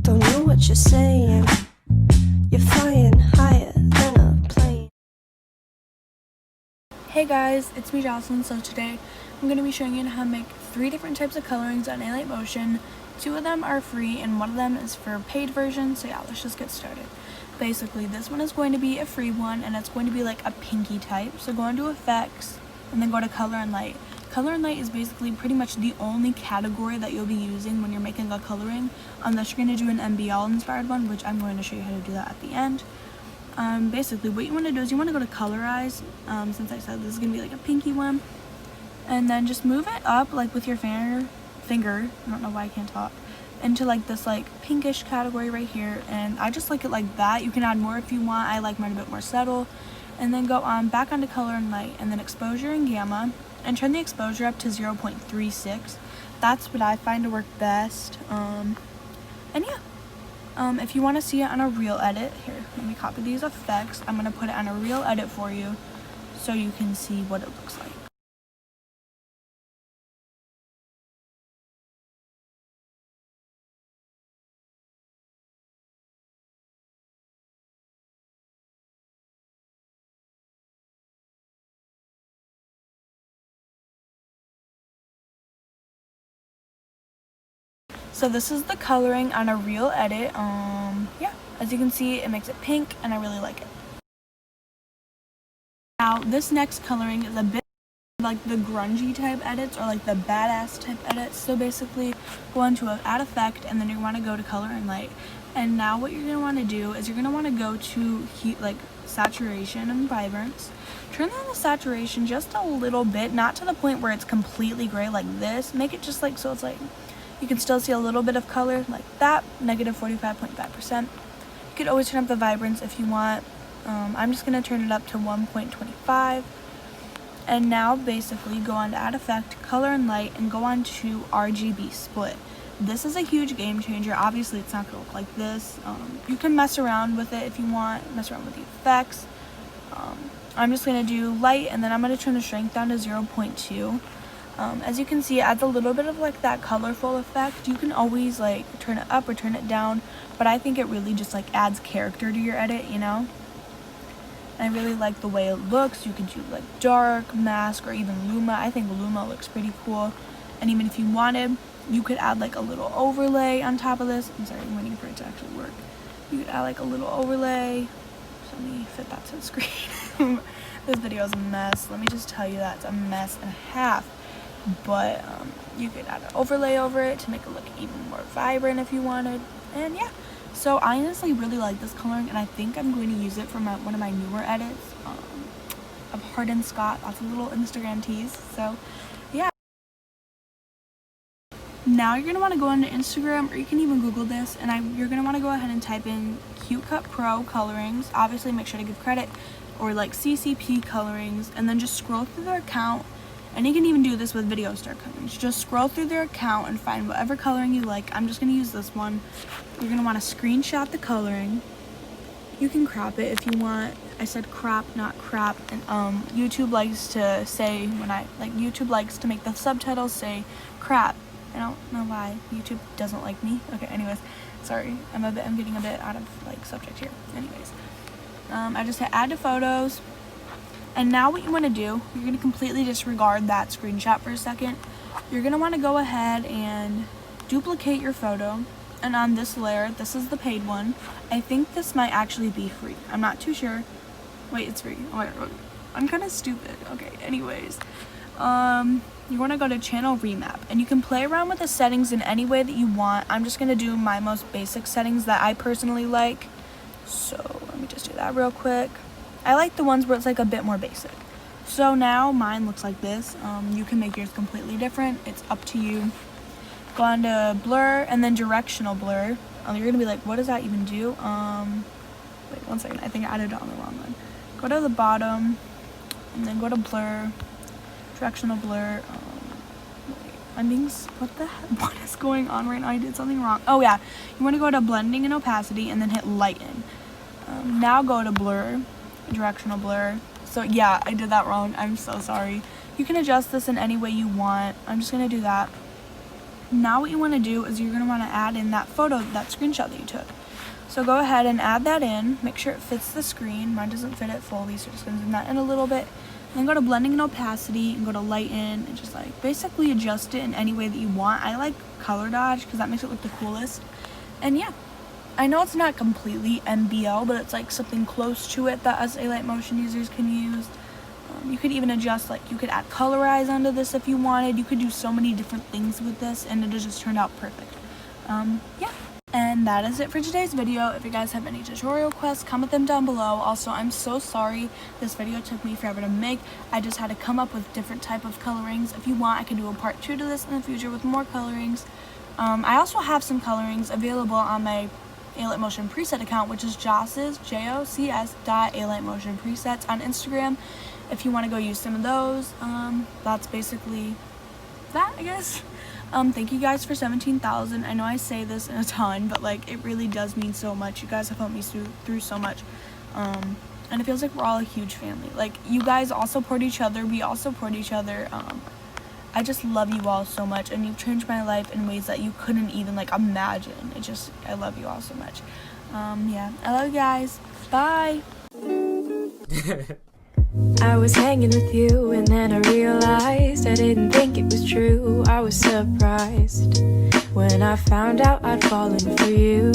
Don't know what you're saying. You're flying higher than a plane. Hey guys, it's me Jocelyn. So today I'm going to be showing you how to make 3 different types of colorings on Alight Motion. 2 of them are free and 1 of them is for paid version. So yeah, let's just get started. Basically, this one is going to be a free one and it's going to be like a pinky type. So go into effects and then go to color and light. Color and light is basically pretty much the only category that you'll be using when you're making a coloring, unless you're going to do an MBL inspired one, which I'm going to show you how to do that at the end. Basically what you want to do is you want to go to colorize, since I said this is going to be like a pinky one, and then just move it up like with your finger, I don't know why I can't talk, into like this like pinkish category right here, and I just like it like that. You can add more if you want. I like mine a bit more subtle. And then go on back onto color and light and then exposure and gamma, and turn the exposure up to 0.36. That's what I find to work best. And yeah. If you want to see it on a real edit, here, let me copy these effects. I'm going to put it on a real edit for you so you can see what it looks like. So this is the coloring on a real edit. Yeah, as you can see, it makes it pink and I really like it. Now, this next coloring is a bit like the grungy type edits or like the badass type edits. So basically go into add effect and then you want to go to color and light. And now what you're going to want to do is you're going to want to go to heat, like saturation and vibrance. Turn down the saturation just a little bit, not to the point where it's completely gray like this. Make it just like so it's like you can still see a little bit of color like that, negative 45.5%. You could always turn up the vibrance if you want. I'm just going to turn it up to 1.25. And now basically go on to add effect, color and light, and go on to RGB split. This is a huge game changer. Obviously it's not going to look like this. You can mess around with it if you want, mess around with the effects. I'm just going to do light and then I'm going to turn the strength down to 0.2. As you can see, it adds a little bit of like that colorful effect. You can always like turn it up or turn it down, but I think it really just like adds character to your edit, you know? And I really like the way it looks. You could do like dark, mask, or even Luma. I think Luma looks pretty cool. And even if you wanted, you could add like a little overlay on top of this. I'm sorry, I'm waiting for it to actually work. You could add like a little overlay. So let me fit that to the screen. This video is a mess. Let me just tell you that it's a mess and a half. But you could add an overlay over it to make it look even more vibrant if you wanted. And yeah. So I honestly really like this coloring, and I think I'm going to use it for one of my newer edits of Harden Scott. That's a little Instagram tease. So yeah. Now you're going to want to go into Instagram, or you can even Google this, and you're going to want to go ahead and type in Cute Cut Pro colorings. Obviously make sure to give credit, or like CCP colorings, and then just scroll through their account. And you can even do this with video star colorings. Just scroll through their account and find whatever coloring you like. I'm just going to use this one. You're going to want to screenshot the coloring. You can crop it if you want. I said crop, not crap. And YouTube likes to say YouTube likes to make the subtitles say crap. I don't know why. YouTube doesn't like me. Okay, anyways. Sorry. I'm getting a bit out of like subject here. Anyways. I just hit add to photos. And now what you want to do, you're going to completely disregard that screenshot for a second. You're going to want to go ahead and duplicate your photo. And on this layer, this is the paid one. I think this might actually be free. I'm not too sure. Wait, it's free. Oh my God. I'm kind of stupid. Okay, anyways. You want to go to channel remap. And you can play around with the settings in any way that you want. I'm just going to do my most basic settings that I personally like. So let me just do that real quick. I like the ones where it's like a bit more basic. So now mine looks like this. You can make yours completely different. It's up to you. Go on to blur and then directional blur. You're gonna be like, what does that even do? Wait 1 second. I think I added it on the wrong one. Go to the bottom and then go to blur, directional blur. What the heck? What is going on right now? I did something wrong. Oh yeah, you want to go to blending and opacity and then hit lighten. Now go to blur. Directional blur. So yeah, I did that wrong. I'm so sorry. You can adjust this in any way you want. I'm just gonna do that. now what you want to do is you're going to want to add in that photo, that screenshot that you took. So go ahead and add that in, make sure it fits the screen. Mine doesn't fit it fully, so just going to zoom that in a little bit. And then go to blending and opacity and go to lighten and just like basically adjust it in any way that you want. I like color dodge because that makes it look the coolest. And yeah, I know it's not completely MBL, but it's like something close to it that us alight motion users can use. You could even adjust, like you could add colorize onto this if you wanted. You could do so many different things with this and it just turned out perfect. Yeah. And that is it for today's video. If you guys have any tutorial requests, comment them down below. Also, I'm so sorry this video took me forever to make. I just had to come up with different type of colorings. If you want, I can do a part 2 to this in the future with more colorings. I also have some colorings available on my alight motion preset account, which is Joss's, jocs.alightmotion presets on Instagram. If you want to go use some of those, that's basically that, I guess. Thank you guys for 17,000. I know I say this in a ton, but like it really does mean so much. You guys have helped me through so much, and it feels like we're all a huge family. Like you guys all support each other, we all support each other. I just love you all so much, and you've changed my life in ways that you couldn't even like imagine. I love you all so much. Yeah, I love you guys. Bye. I was hanging with you and then I realized I didn't think it was true. I was surprised when I found out I'd fallen for you.